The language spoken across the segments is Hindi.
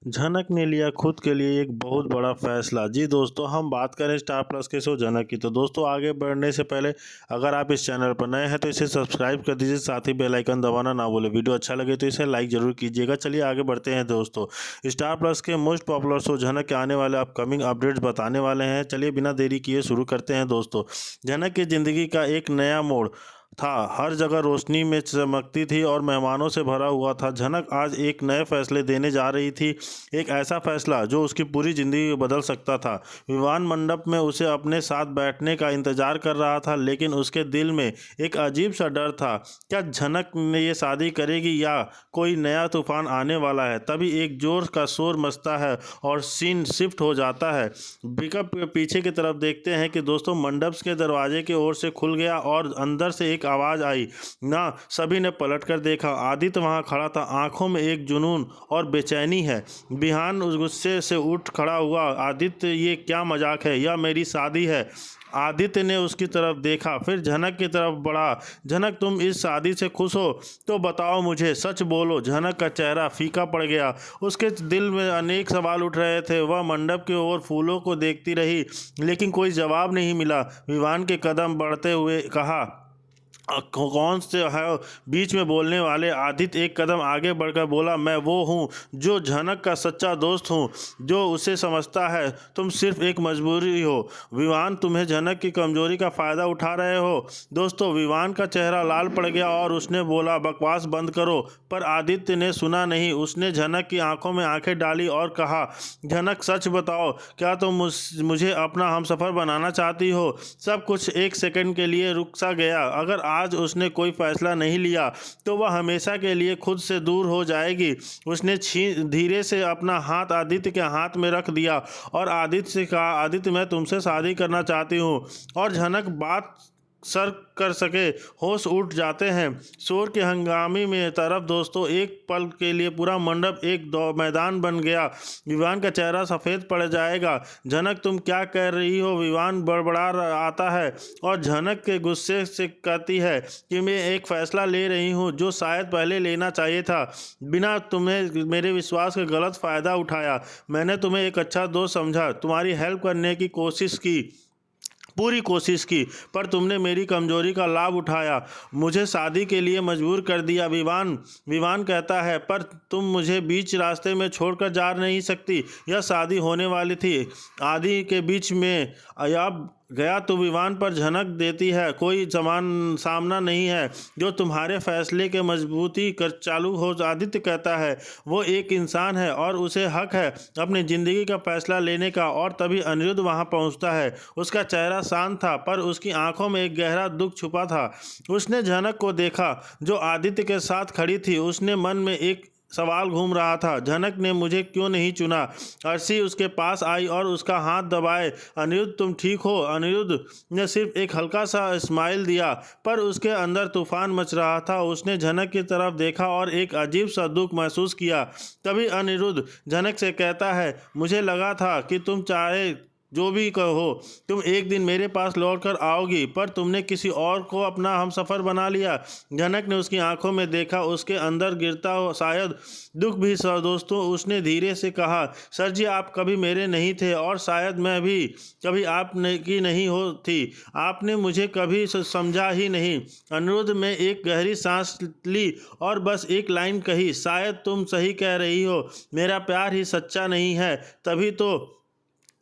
झनक ने लिया खुद के लिए एक बहुत बड़ा फैसला। जी दोस्तों, हम बात करें स्टार प्लस के शो झनक की। तो दोस्तों, आगे बढ़ने से पहले अगर आप इस चैनल पर नए हैं तो इसे सब्सक्राइब कर दीजिए, साथ ही बेल आइकन दबाना ना भूलें। वीडियो अच्छा लगे तो इसे लाइक जरूर कीजिएगा। चलिए आगे बढ़ते हैं दोस्तों। स्टार प्लस के मोस्ट पॉपुलर शो झनक के आने वाले अपकमिंग अपडेट्स बताने वाले हैं। चलिए बिना देरी किए शुरू करते हैं दोस्तों। झनक की जिंदगी का एक नया मोड़ था। हर जगह रोशनी में चमकती थी और मेहमानों से भरा हुआ था। झनक आज एक नए फैसले देने जा रही थी, एक ऐसा फैसला जो उसकी पूरी जिंदगी बदल सकता था। विवाह मंडप में उसे अपने साथ बैठने का इंतजार कर रहा था, लेकिन उसके दिल में एक अजीब सा डर था। क्या झनक ने ये शादी करेगी या कोई नया तूफान आने वाला है? तभी एक जोर का शोर मचता है और सीन शिफ्ट हो जाता है। पिकअप पीछे की तरफ देखते हैं कि दोस्तों मंडप के दरवाजे की ओर से खुल गया और अंदर से एक आवाज आई ना। सभी ने पलटकर देखा। आदित्य वहां खड़ा था, आंखों में एक जुनून और बेचैनी है। बिहान उस गुस्से से उठ खड़ा हुआ। आदित्य, ये क्या मजाक है? यह मेरी शादी है। आदित्य ने उसकी तरफ देखा, फिर झनक की तरफ बढ़ा। झनक, तुम इस शादी से खुश हो तो बताओ मुझे, सच बोलो। झनक का चेहरा फीका पड़ गया। उसके दिल में अनेक सवाल उठ रहे थे। वह मंडप की ओर फूलों को देखती रही, लेकिन कोई जवाब नहीं मिला। विवान के कदम बढ़ते हुए कहा, कौन से है बीच में बोलने वाले? आदित्य एक कदम आगे बढ़कर बोला, मैं वो हूँ जो झनक का सच्चा दोस्त हूँ, जो उसे समझता है। तुम सिर्फ एक मजबूरी हो विवान, तुम्हें झनक की कमजोरी का फ़ायदा उठा रहे हो। दोस्तों, विवान का चेहरा लाल पड़ गया और उसने बोला, बकवास बंद करो। पर आदित्य ने सुना नहीं। उसने झनक की आंखों में आंखें डाली और कहा, झनक सच बताओ, क्या तुम मुझे अपना हमसफ़र बनाना चाहती हो? सब कुछ एक सेकंड के लिए रुक सा गया। अगर आज उसने कोई फैसला नहीं लिया तो वह हमेशा के लिए खुद से दूर हो जाएगी। उसने धीरे से अपना हाथ आदित्य के हाथ में रख दिया और आदित्य से कहा, आदित्य, मैं तुमसे शादी करना चाहती हूँ। और झनक बात सर कर सके होश उठ जाते हैं। शोर के हंगामे में तरफ दोस्तों, एक पल के लिए पूरा मंडप एक मैदान बन गया। विवान का चेहरा सफ़ेद पड़ जाएगा। झनक, तुम क्या कह रही हो? विवान बड़बड़ा आता है और झनक के गुस्से से कहती है कि मैं एक फ़ैसला ले रही हूँ जो शायद पहले लेना चाहिए था। बिना तुम्हें मेरे विश्वास का गलत फ़ायदा उठाया। मैंने तुम्हें एक अच्छा दोस्त समझा, तुम्हारी हेल्प करने की कोशिश की, पूरी कोशिश की, पर तुमने मेरी कमजोरी का लाभ उठाया, मुझे शादी के लिए मजबूर कर दिया। विवान कहता है, पर तुम मुझे बीच रास्ते में छोड़कर जा नहीं सकती। यह शादी होने वाली थी। आदि के बीच में अब गया तो विवान पर झनक देती है, कोई सामना नहीं है जो तुम्हारे फैसले के मजबूती कर चालू हो। आदित्य कहता है, वो एक इंसान है और उसे हक है अपनी ज़िंदगी का फैसला लेने का। और तभी अनिरुद्ध वहां पहुंचता है। उसका चेहरा शांत था, पर उसकी आंखों में एक गहरा दुख छुपा था। उसने झनक को देखा जो आदित्य के साथ खड़ी थी। उसने मन में एक सवाल घूम रहा था, झनक ने मुझे क्यों नहीं चुना? अर्शी उसके पास आई और उसका हाथ दबाए। अनिरुद्ध, तुम ठीक हो? अनिरुद्ध ने सिर्फ एक हल्का सा स्माइल दिया, पर उसके अंदर तूफान मच रहा था। उसने झनक की तरफ देखा और एक अजीब सा दुख महसूस किया। तभी अनिरुद्ध झनक से कहता है, मुझे लगा था कि तुम चाहे जो भी कहो, तुम एक दिन मेरे पास लौट कर आओगी, पर तुमने किसी और को अपना हमसफ़र बना लिया। झनक ने उसकी आंखों में देखा, उसके अंदर गिरता हो शायद दुख भी। दोस्तों, उसने धीरे से कहा, सर जी, आप कभी मेरे नहीं थे और शायद मैं भी कभी आप की नहीं हो थी। आपने मुझे कभी समझा ही नहीं। अनिरुद्ध में एक गहरी सांस ली और बस एक लाइन कही, शायद तुम सही कह रही हो, मेरा प्यार ही सच्चा नहीं है, तभी तो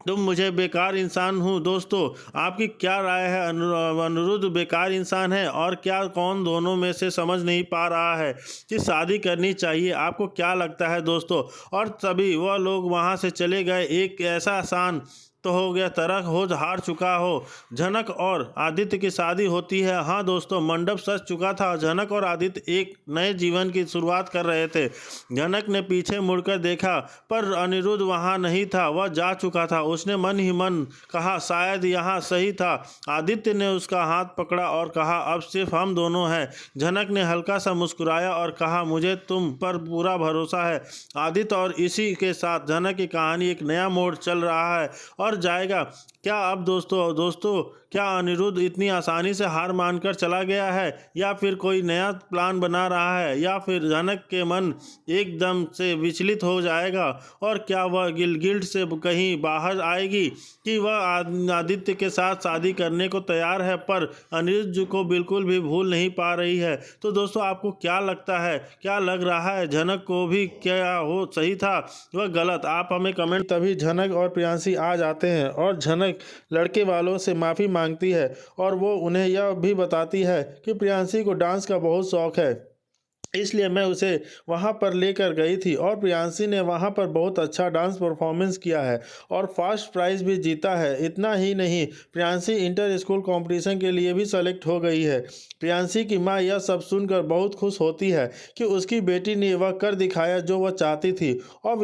तुम मुझे बेकार इंसान हूँ। दोस्तों, आपकी क्या राय है? अनिरुद्ध बेकार इंसान है और क्या कौन दोनों में से समझ नहीं पा रहा है कि शादी करनी चाहिए? आपको क्या लगता है दोस्तों? और तभी वह लोग वहाँ से चले गए। एक ऐसा आसान तो हो गया, तरह हो हार चुका हो। झनक और आदित्य की शादी होती है। हाँ दोस्तों, मंडप सज चुका था। झनक और आदित्य एक नए जीवन की शुरुआत कर रहे थे। झनक ने पीछे मुड़कर देखा, पर अनिरुद्ध वहाँ नहीं था, वह जा चुका था। उसने मन ही मन कहा, शायद यहाँ सही था। आदित्य ने उसका हाथ पकड़ा और कहा, अब सिर्फ हम दोनों हैं। झनक ने हल्का सा मुस्कुराया और कहा, मुझे तुम पर पूरा भरोसा है आदित्य। और इसी के साथ झनक की कहानी एक नया मोड़ चल रहा है और और जाएगा। क्या अब दोस्तों क्या अनिरुद्ध इतनी आसानी से हार मानकर चला गया है, या फिर कोई नया प्लान बना रहा है, या फिर जनक के मन एकदम से विचलित हो जाएगा और क्या वह गिल्ड से कहीं बाहर आएगी कि वह आदित्य के साथ शादी करने को तैयार है पर अनिरुद्ध को बिल्कुल भी भूल नहीं पा रही है। तो दोस्तों आपको क्या लगता है, क्या लग रहा है, जनक को भी क्या हो सही था वह गलत? आप हमें कमेंट। तभी जनक और प्रियांशी आ जाते हैं और जनक लड़के वालों से माफ़ी मांगती है और वो उन्हें यह भी बताती है कि प्रियांशी को डांस का बहुत शौक है, इसलिए मैं उसे वहाँ पर लेकर गई थी और प्रियांशी ने वहाँ पर बहुत अच्छा डांस परफॉर्मेंस किया है और फर्स्ट प्राइज़ भी जीता है। इतना ही नहीं, प्रियांशी इंटर स्कूल कंपटीशन के लिए भी सेलेक्ट हो गई है। प्रियांशी की माँ यह सब सुनकर बहुत खुश होती है कि उसकी बेटी ने वह कर दिखाया जो वह चाहती थी और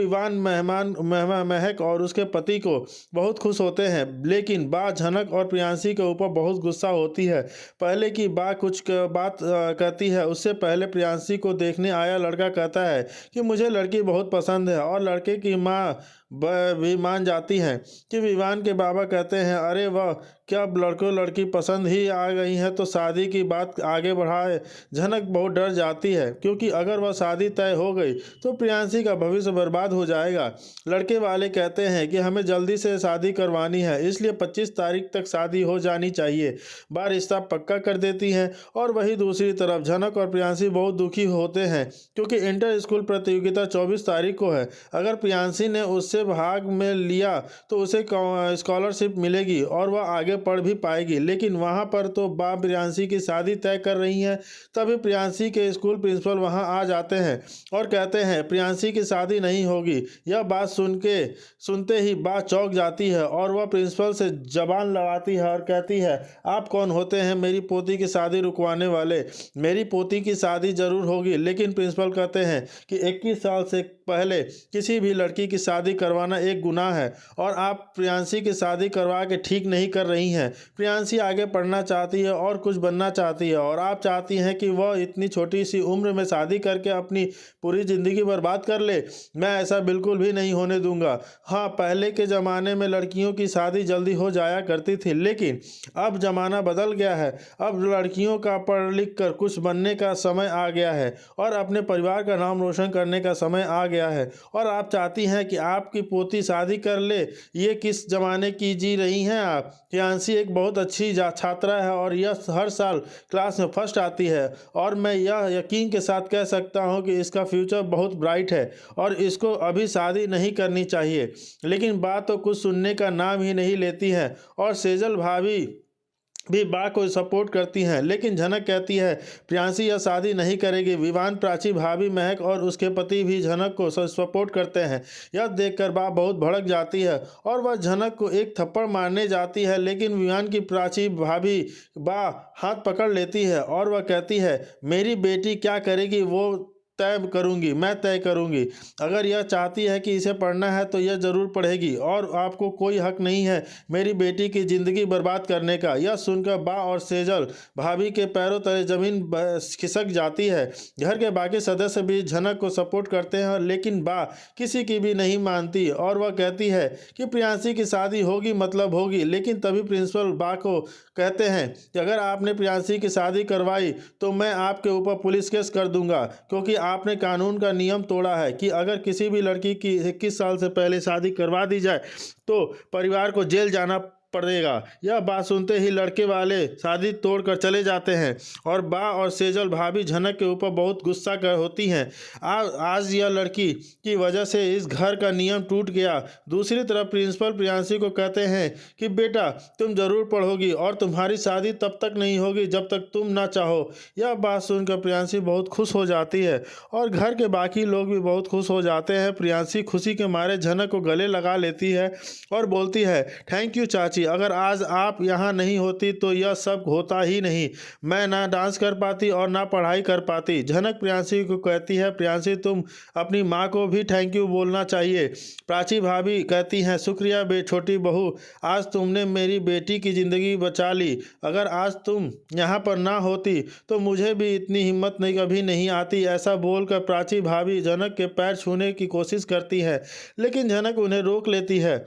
महक और उसके पति को बहुत खुश होते हैं। लेकिन बा झनक और प्रियांशी के ऊपर बहुत गुस्सा होती है। पहले की बा कुछ बात कहती है, उससे पहले प्रियांशी को देखने आया लड़का कहता है कि मुझे लड़की बहुत पसंद है और लड़के की माँ भी मान जाती हैं कि विवान के बाबा कहते हैं अरे वाह, क्या लड़कों लड़की पसंद ही आ गई है तो शादी की बात आगे बढ़ाए। झनक बहुत डर जाती है क्योंकि अगर वह शादी तय हो गई तो प्रियांशी का भविष्य बर्बाद हो जाएगा। लड़के वाले कहते हैं कि हमें जल्दी से शादी करवानी है, इसलिए 25 तारीख तक शादी हो जानी चाहिए। बार रिश्ता पक्का कर देती हैं और वही दूसरी तरफ झनक और प्रियांशी बहुत दुखी होते हैं क्योंकि इंटर स्कूल प्रतियोगिता 24 तारीख को है। अगर प्रियांशी ने उससे भाग में लिया तो उसे स्कॉलरशिप मिलेगी और वह आगे पढ़ भी पाएगी। लेकिन वहां पर तो बाप प्रियांशी की शादी तय कर रही हैं। तभी प्रियांशी के स्कूल प्रिंसिपल वहां आ जाते हैं और कहते हैं प्रियांशी की शादी नहीं होगी। यह बात सुनते ही बात चौंक जाती है और वह प्रिंसिपल से जबान लगाती है और कहती है आप कौन होते हैं मेरी पोती की शादी रुकवाने वाले? मेरी पोती की शादी जरूर होगी। लेकिन प्रिंसिपल कहते हैं कि 21 साल से पहले किसी भी लड़की की शादी करवाना एक गुनाह है और आप प्रियांशी की शादी करवा के ठीक नहीं कर रही हैं। प्रियांशी आगे पढ़ना चाहती है और कुछ बनना चाहती है और आप चाहती हैं कि वह इतनी छोटी सी उम्र में शादी करके अपनी पूरी ज़िंदगी बर्बाद कर ले। मैं ऐसा बिल्कुल भी नहीं होने दूंगा। हाँ, पहले के ज़माने में लड़कियों की शादी जल्दी हो जाया करती थी, लेकिन अब ज़माना बदल गया है। अब लड़कियों का पढ़ लिख कर कुछ बनने का समय आ गया है और अपने परिवार का नाम रोशन करने का समय आ गया है और आप चाहती हैं कि आपकी पोती शादी कर ले। ये किस ज़माने की जी रही हैं आप? प्रियांशी एक बहुत अच्छी छात्रा है और यह हर साल क्लास में फर्स्ट आती है और मैं यह यकीन के साथ कह सकता हूँ कि इसका फ्यूचर बहुत ब्राइट है और इसको अभी शादी नहीं करनी चाहिए। लेकिन बात तो कुछ सुनने का नाम ही नहीं लेती है और सेजल भाभी भी बा को सपोर्ट करती हैं। लेकिन झनक कहती है प्रियांशी यह शादी नहीं करेगी। विवान, प्राची, भाभी, महक और उसके पति भी झनक को सपोर्ट करते हैं। यह देखकर बा बहुत भड़क जाती है और वह झनक को एक थप्पड़ मारने जाती है, लेकिन विवान की प्राची भाभी बा हाथ पकड़ लेती है और वह कहती है मेरी बेटी क्या करेगी वो मैं तय करूंगी। अगर यह चाहती है कि इसे पढ़ना है तो यह ज़रूर पढ़ेगी और आपको कोई हक नहीं है मेरी बेटी की ज़िंदगी बर्बाद करने का। यह सुनकर बा और सेजल भाभी के पैरों तले ज़मीन खिसक जाती है। घर के बाकी सदस्य भी झनक को सपोर्ट करते हैं, लेकिन बा किसी की भी नहीं मानती और वह कहती है कि प्रियांशी की शादी होगी मतलब होगी। लेकिन तभी प्रिंसिपल बा को कहते हैं कि अगर आपने प्रियांशी की शादी करवाई तो मैं आपके ऊपर पुलिस केस कर दूंगा, क्योंकि आपने कानून का नियम तोड़ा है कि अगर किसी भी लड़की की 21 साल से पहले शादी करवा दी जाए तो परिवार को जेल जाना पड़ेगा। यह बात सुनते ही लड़के वाले शादी तोड़कर चले जाते हैं और बा और सेजल भाभी झनक के ऊपर बहुत गुस्सा होती हैं। आज यह लड़की की वजह से इस घर का नियम टूट गया। दूसरी तरफ प्रिंसिपल प्रियांशी को कहते हैं कि बेटा तुम जरूर पढ़ोगी और तुम्हारी शादी तब तक नहीं होगी जब तक तुम ना चाहो। यह बात सुनकर प्रियांशी बहुत खुश हो जाती है और घर के बाकी लोग भी बहुत खुश हो जाते हैं। प्रियांशी खुशी के मारे झनक को गले लगा लेती है और बोलती है थैंक यू चाची, अगर आज आप यहाँ नहीं होती तो यह सब होता ही नहीं। मैं ना डांस कर पाती और ना पढ़ाई कर पाती। झनक प्रियांशी को कहती है प्रियांशी तुम अपनी माँ को भी थैंक यू बोलना चाहिए। प्राची भाभी कहती हैं शुक्रिया छोटी बहू, आज तुमने मेरी बेटी की ज़िंदगी बचा ली। अगर आज तुम यहाँ पर ना होती तो मुझे भी इतनी हिम्मत कभी नहीं आती। ऐसा बोलकर प्राची भाभी झनक के पैर छूने की कोशिश करती है, लेकिन झनक उन्हें रोक लेती है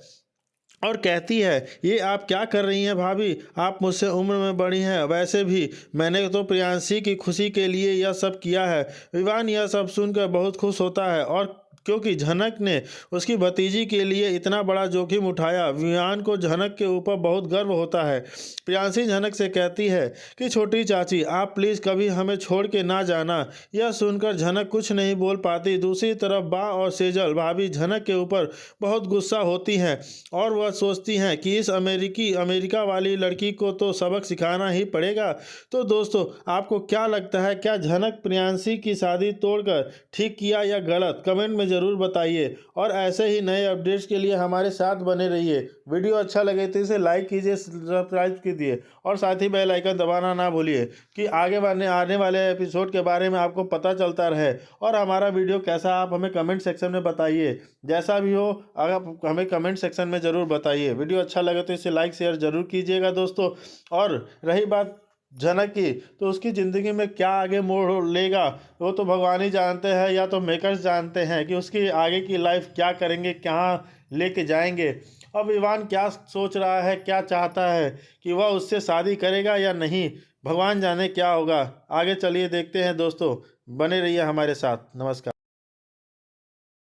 और कहती है, ये आप क्या कर रही हैं भाभी, आप मुझसे उम्र में बड़ी हैं, वैसे भी मैंने तो प्रियांशी की खुशी के लिए यह सब किया है। विवान यह सब सुनकर बहुत खुश होता है और क्योंकि झनक ने उसकी भतीजी के लिए इतना बड़ा जोखिम उठाया, विवान को झनक के ऊपर बहुत गर्व होता है। प्रियांशी झनक से कहती है कि छोटी चाची आप प्लीज़ कभी हमें छोड़ के ना जाना। यह सुनकर झनक कुछ नहीं बोल पाती। दूसरी तरफ बा और सेजल भाभी झनक के ऊपर बहुत गुस्सा होती हैं और वह सोचती हैं कि इस अमेरिका वाली लड़की को तो सबक सिखाना ही पड़ेगा। तो दोस्तों, आपको क्या लगता है, क्या झनक प्रियांशी की शादी तोड़कर ठीक किया या गलत? कमेंट में ज़रूर बताइए और ऐसे ही नए अपडेट्स के लिए हमारे साथ बने रहिए। वीडियो अच्छा लगे तो इसे लाइक कीजिए, सब्सक्राइब कीजिए और साथ ही बेल आइकन दबाना ना भूलिए कि आने वाले एपिसोड के बारे में आपको पता चलता रहे। और हमारा वीडियो कैसा, आप हमें कमेंट सेक्शन में बताइए। जैसा भी हो, अगर हमें कमेंट सेक्शन में ज़रूर बताइए। वीडियो अच्छा लगे तो इसे लाइक शेयर ज़रूर कीजिएगा दोस्तों। और रही बात झनक की, तो उसकी ज़िंदगी में क्या आगे मोड़ लेगा वो तो भगवान ही जानते हैं, या तो मेकर्स जानते हैं कि उसकी आगे की लाइफ क्या करेंगे, कहाँ लेके जाएंगे। अब विवान क्या सोच रहा है, क्या चाहता है कि वह उससे शादी करेगा या नहीं, भगवान जाने क्या होगा। आगे चलिए देखते हैं दोस्तों, बने रहिए हमारे साथ। नमस्कार।